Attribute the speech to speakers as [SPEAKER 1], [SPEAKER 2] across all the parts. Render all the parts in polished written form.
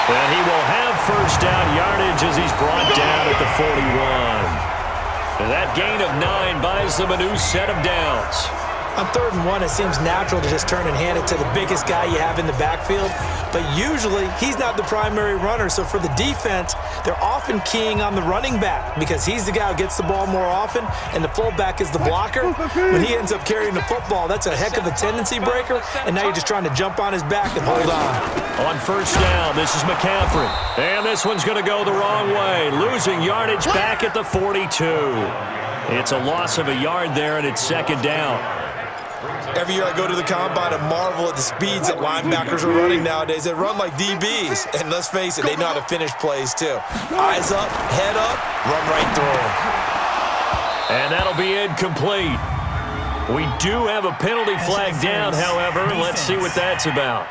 [SPEAKER 1] And he will have first down yardage as he's brought down at the 41. And that gain of 9 buys them a new set of downs.
[SPEAKER 2] On 3rd and 1, it seems natural to just turn and hand it to the biggest guy you have in the backfield. But usually, he's not the primary runner. So for the defense, they're often keying on the running back because he's the guy who gets the ball more often, and the fullback is the blocker. When he ends up carrying the football, that's a heck of a tendency breaker, and now you're just trying to jump on his back and hold on.
[SPEAKER 1] On first down, this is McCaffrey. And this one's going to go the wrong way, losing yardage back at the 42. It's a loss of a yard there, and it's 2nd down.
[SPEAKER 3] Every year I go to the combine and marvel at the speeds that linebackers are running nowadays. They run like DBs. And let's face it, they know how to finish plays too. Eyes up, head up, run right through them.
[SPEAKER 1] And that'll be incomplete. We do have a penalty flag down, however. Let's see what that's about.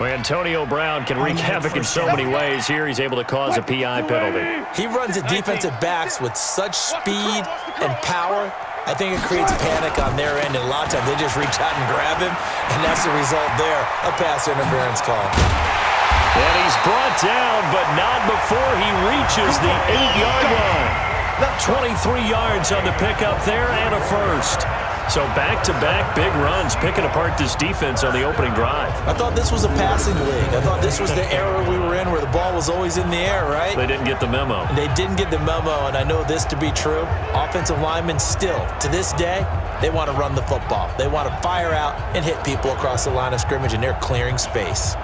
[SPEAKER 1] Well, Antonio Brown can wreak havoc in so many ways. Here he's able to cause a PI penalty.
[SPEAKER 2] He runs at defensive backs with such speed and power. I think it creates panic on their end, and a lot of times they just reach out and grab him, and that's the result there, a pass interference call.
[SPEAKER 1] And he's brought down, but not before he reaches the 8-yard line. 23 yards on the pickup there and a first. So back-to-back big runs picking apart this defense on the opening drive.
[SPEAKER 2] I thought this was a passing league. I thought this was the era we were in where the ball was always in the air, right?
[SPEAKER 1] They didn't get the memo.
[SPEAKER 2] They didn't get the memo, and I know this to be true. Offensive linemen still, to this day, they want to run the football. They want to fire out and hit people across the line of scrimmage, and they're clearing space.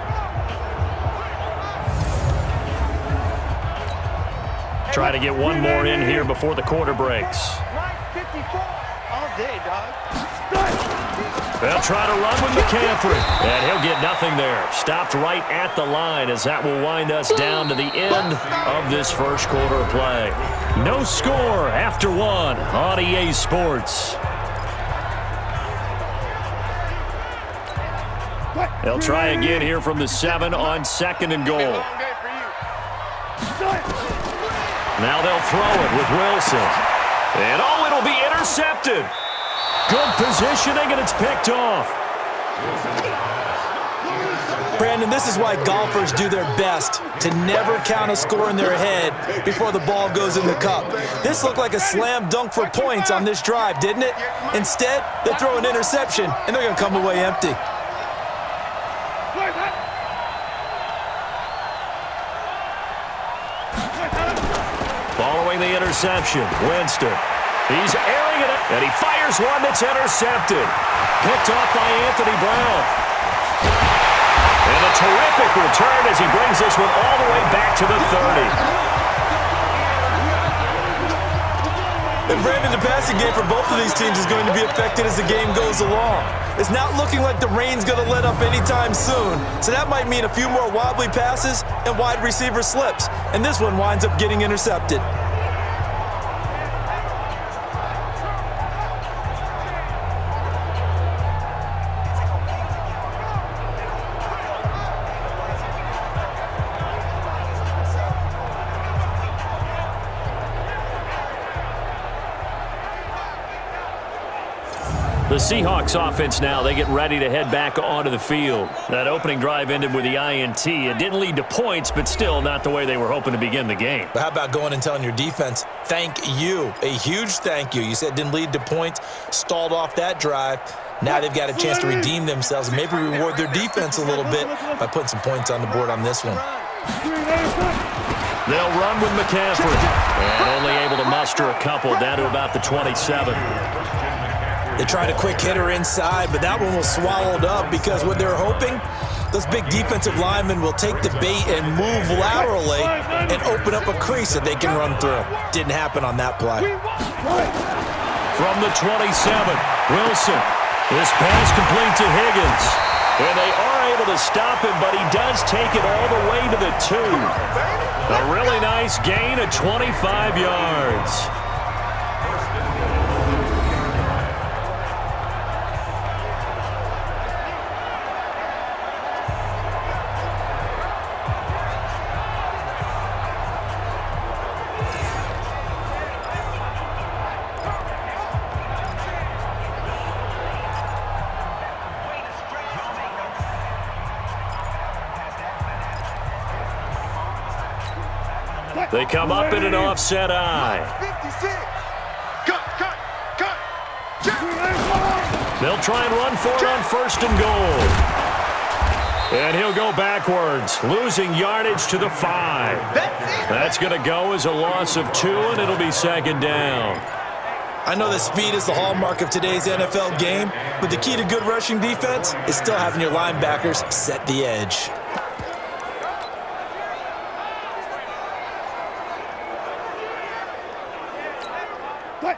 [SPEAKER 1] Try to get one more in here before the quarter breaks. They'll try to run with McCaffrey, and he'll get nothing there. Stopped right at the line as that will wind us down to the end of this first quarter of play. No score after 1 on EA Sports. They'll try again here from the 7 on 2nd and goal. Now they'll throw it with Wilson. And it'll be intercepted. Good positioning, and it's picked off.
[SPEAKER 2] Brandon, this is why golfers do their best to never count a score in their head before the ball goes in the cup. This looked like a slam dunk for points on this drive, didn't it? Instead, they throw an interception, and they're going to come away empty.
[SPEAKER 1] Following the interception, Winston. He's airing it up, and he fires one that's intercepted. Picked off by Anthony Brown. And a terrific return as he brings this one all the way back to the 30.
[SPEAKER 2] And Brandon, the passing game for both of these teams is going to be affected as the game goes along. It's not looking like the rain's going to let up anytime soon, so that might mean a few more wobbly passes and wide receiver slips, and this one winds up getting intercepted.
[SPEAKER 1] The Seahawks offense now, they get ready to head back onto the field. That opening drive ended with the INT. It didn't lead to points, but still not the way they were hoping to begin the game.
[SPEAKER 2] But how about going and telling your defense, thank you, a huge thank you. You said it didn't lead to points, stalled off that drive. Now they've got a chance to redeem themselves and maybe reward their defense a little bit by putting some points on the board on this one.
[SPEAKER 1] They'll run with McCaffrey. And only able to muster a couple down to about the 27.
[SPEAKER 2] They tried a quick hitter inside, but that one was swallowed up because what they're hoping, those big defensive linemen will take the bait and move laterally and open up a crease that they can run through. Didn't happen on that play.
[SPEAKER 1] From the 27, Wilson. This pass complete to Higgins. And they are able to stop him, but he does take it all the way to the 2. A really nice gain of 25 yards. They come up in an offset eye. They'll try and run for it on 1st and goal. And he'll go backwards, losing yardage to the 5. That's going to go as a loss of 2, and it'll be 2nd down.
[SPEAKER 3] I know that speed is the hallmark of today's NFL game, but the key to good rushing defense is still having your linebackers set the edge.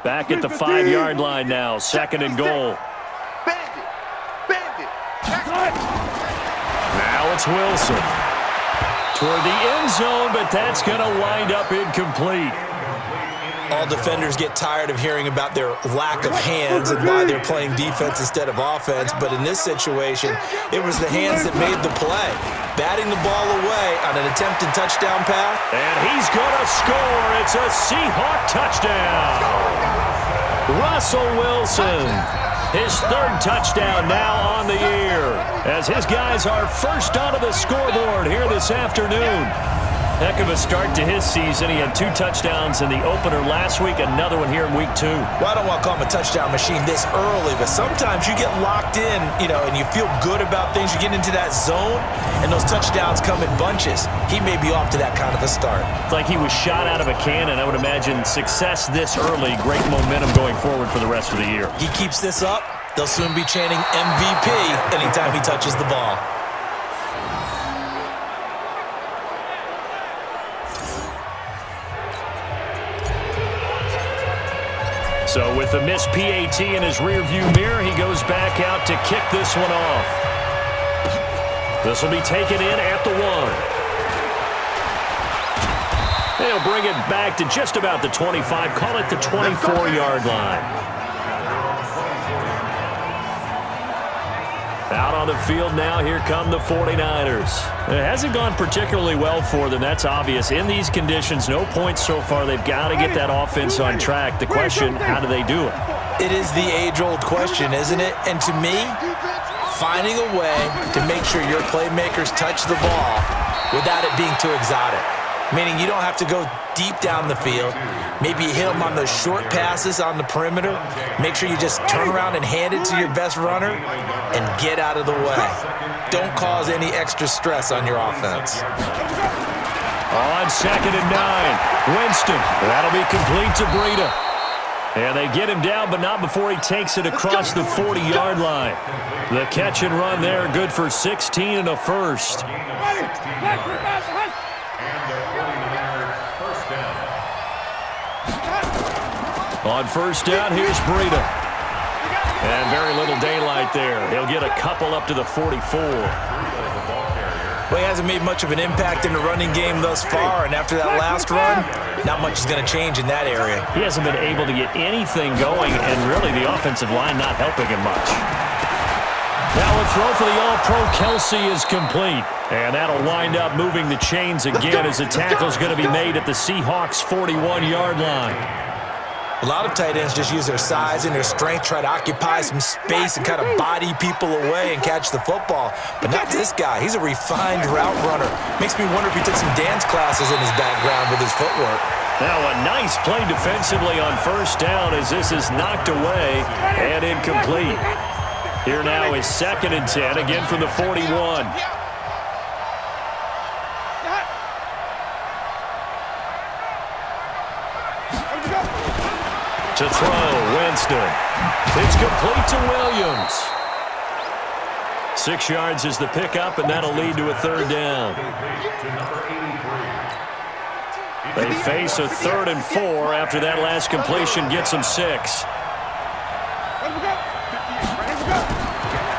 [SPEAKER 1] Back at the 5-yard line now, 2nd and goal. Now it's Wilson. Toward the end zone, but that's going to wind up incomplete.
[SPEAKER 3] All defenders get tired of hearing about their lack of hands and why they're playing defense instead of offense, but in this situation, it was the hands that made the play. Batting the ball away on an attempted touchdown pass.
[SPEAKER 1] And he's going to score. It's a Seahawk touchdown. Russell Wilson, his 3rd touchdown now on the year, as his guys are first onto the scoreboard here this afternoon. Heck of a start to his season. He had 2 touchdowns in the opener last week, another one here in week 2.
[SPEAKER 3] Well, I don't want to call him a touchdown machine this early, but sometimes you get locked in, and you feel good about things. You get into that zone, and those touchdowns come in bunches. He may be off to that kind of a start.
[SPEAKER 1] It's like he was shot out of a cannon. I would imagine success this early, great momentum going forward for the rest of the year.
[SPEAKER 3] He keeps this up, they'll soon be chanting MVP anytime he touches the ball.
[SPEAKER 1] So with the missed PAT in his rearview mirror, he goes back out to kick this one off. This will be taken in at the 1. They'll bring it back to just about the 25, call it the 24-yard line. Out on the field now, here come the 49ers. It hasn't gone particularly well for them, that's obvious. In these conditions, no points so far. They've got to get that offense on track. The question, how do they do it?
[SPEAKER 3] It is the age-old question, isn't it? And to me, finding a way to make sure your playmakers touch the ball without it being too exotic. Meaning you don't have to go deep down the field. Maybe you hit them on those short passes on the perimeter. Make sure you just turn around and hand it to your best runner and get out of the way. Don't cause any extra stress on your offense.
[SPEAKER 1] On 2nd and 9, Winston. That'll be complete to Breida. And they get him down, but not before he takes it across the 40-yard line. The catch and run there, good for 16 and a first. On 1st down, here's Breida. And very little daylight there. He'll get a couple up to the 44.
[SPEAKER 3] Well, he hasn't made much of an impact in the running game thus far, and after that last run, not much is going to change in that area.
[SPEAKER 1] He hasn't been able to get anything going, and really the offensive line not helping him much. Now a throw for the All-Pro Kelsey is complete. And that'll wind up moving the chains again as the tackle's going to be made at the Seahawks' 41-yard line.
[SPEAKER 3] A lot of tight ends just use their size and their strength, try to occupy some space and kind of body people away and catch the football. But not this guy. He's a refined route runner. Makes me wonder if he took some dance classes in his background with his footwork.
[SPEAKER 1] Now a nice play defensively on 1st down as this is knocked away and incomplete. Here now is 2nd and 10, again from the 41. To throw, Winston. It's complete to Williams. 6 yards is the pickup, and that'll lead to a 3rd down. They face a 3rd and 4 after that last completion gets them 6.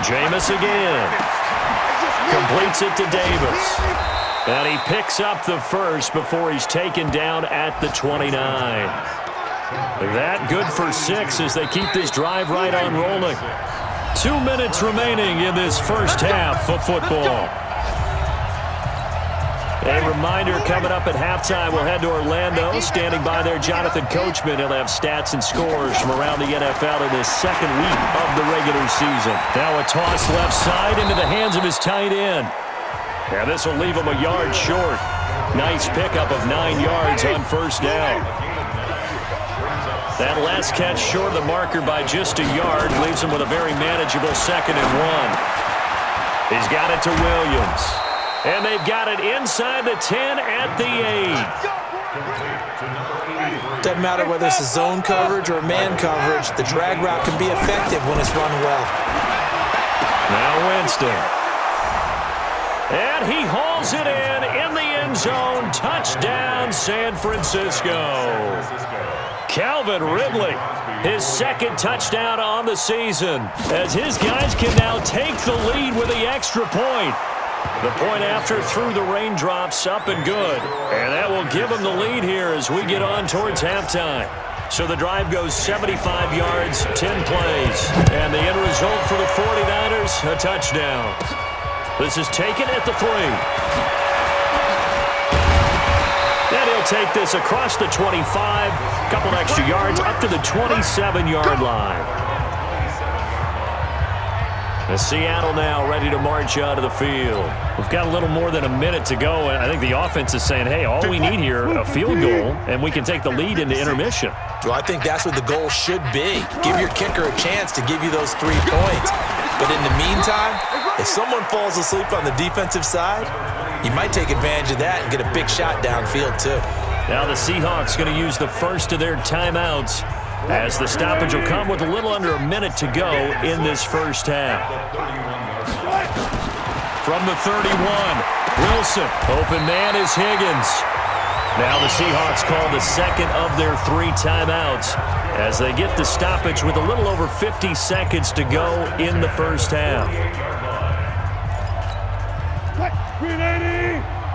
[SPEAKER 1] Jameis again. Completes it to Davis. And he picks up the first before he's taken down at the 29. That good for 6 as they keep this drive right on rolling. 2 minutes remaining in this first half of football. A reminder coming up at halftime, we'll head to Orlando. Standing by there, Jonathan Coachman. He'll have stats and scores from around the NFL in this second week of the regular season. Now a toss left side into the hands of his tight end. And this will leave him a yard short. Nice pickup of 9 yards on first down. That last catch short of the marker by just a yard leaves him with a very manageable 2nd and 1. He's got it to Williams. And they've got it inside the 10 at the 8.
[SPEAKER 2] Doesn't matter whether it's a zone coverage or man coverage, the drag route can be effective when it's run well.
[SPEAKER 1] Now Winston. And he hauls it in the end zone. Touchdown, San Francisco. Calvin Ridley, his 2nd touchdown on the season, as his guys can now take the lead with the extra point. The point after through the raindrops, up and good. And that will give them the lead here as we get on towards halftime. So the drive goes 75 yards, 10 plays. And the end result for the 49ers, a touchdown. This is taken at the 3. And he'll take this across the 25, couple extra yards up to the 27-yard line. And Seattle now ready to march out of the field. We've got a little more than a minute to go, and I think the offense is saying, hey, all we need here, a field goal, and we can take the lead into intermission.
[SPEAKER 2] Well, I think that's what the goal should be. Give your kicker a chance to give you those 3 points. But in the meantime, if someone falls asleep on the defensive side, you might take advantage of that and get a big shot downfield, too.
[SPEAKER 1] Now the Seahawks going to use the first of their timeouts, as the stoppage will come with a little under a minute to go in this first half. From the 31, Wilson. Open man is Higgins. Now the Seahawks call the 2nd of their 3 timeouts as they get the stoppage with a little over 50 seconds to go in the first half.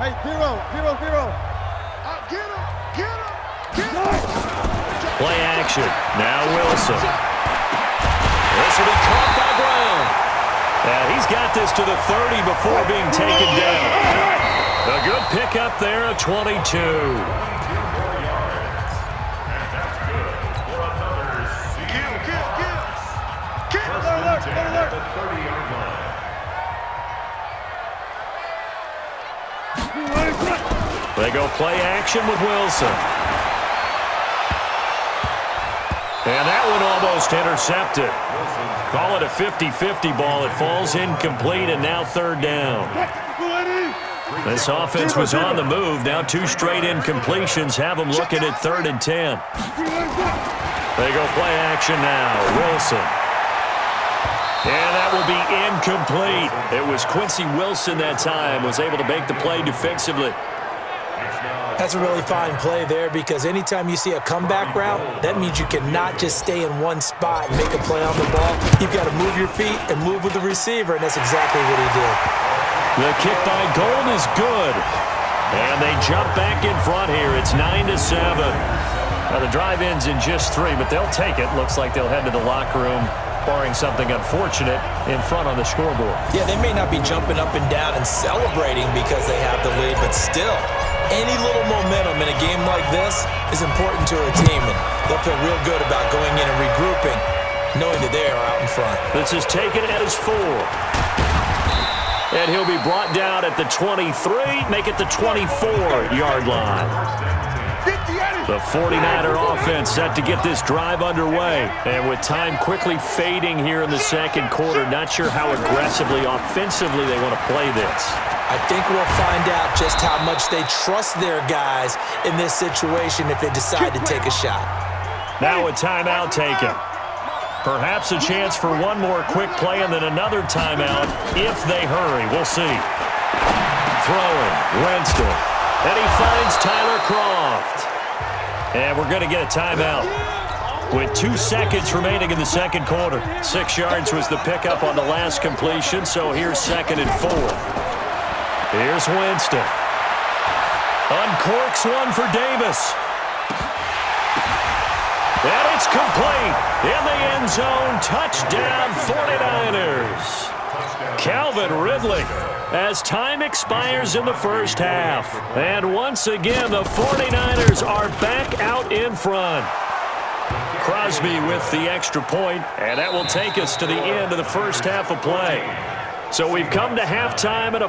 [SPEAKER 4] Hey, 0, 0, 0. Get him, get him, get him.
[SPEAKER 1] Play action. Now Wilson. This will be caught by Brown. And he's got this to the 30 before being taken down. A good pickup there, a 22. They go play action with Wilson. And that one almost intercepted. Call it a 50-50 ball. It falls incomplete, and now 3rd down. This offense was on the move. Now 2 straight incompletions have them looking at 3rd and 10. They go play action now. Wilson. And that will be incomplete. It was Quincy Wilson that time, was able to make the play defensively.
[SPEAKER 2] That's a really fine play there, because anytime you see a comeback route, that means you cannot just stay in one spot and make a play on the ball. You've got to move your feet and move with the receiver, and that's exactly what he did.
[SPEAKER 1] The kick by Gold is good. And they jump back in front here. It's 9-7. Now the drive ends in just 3, but they'll take it. Looks like they'll head to the locker room, barring something unfortunate, in front on the scoreboard.
[SPEAKER 2] Yeah, they may not be jumping up and down and celebrating because they have the lead, but still, any little momentum in a game like this is important to a team, and they'll feel real good about going in and regrouping, knowing that they are out in front.
[SPEAKER 1] This is taken at his 4. And he'll be brought down at the 23, make it the 24-yard line. The 49er offense set to get this drive underway. And with time quickly fading here in the 2nd quarter, not sure how aggressively, offensively they want to play this.
[SPEAKER 2] I think we'll find out just how much they trust their guys in this situation if they decide to take a shot.
[SPEAKER 1] Now a timeout taken. Perhaps a chance for one more quick play and then another timeout if they hurry. We'll see. Throwing, Winston. And he finds Tyler Kroft. And we're going to get a timeout with 2 seconds remaining in the 2nd quarter. 6 yards was the pickup on the last completion, so here's 2nd and 4. Here's Winston. Uncorks one for Davis. And it's complete. In the end zone, touchdown 49ers. Calvin Ridley as time expires in the first half. And once again, the 49ers are back out in front. Crosby with the extra point, and that will take us to the end of the first half of play. So we've come to halftime at a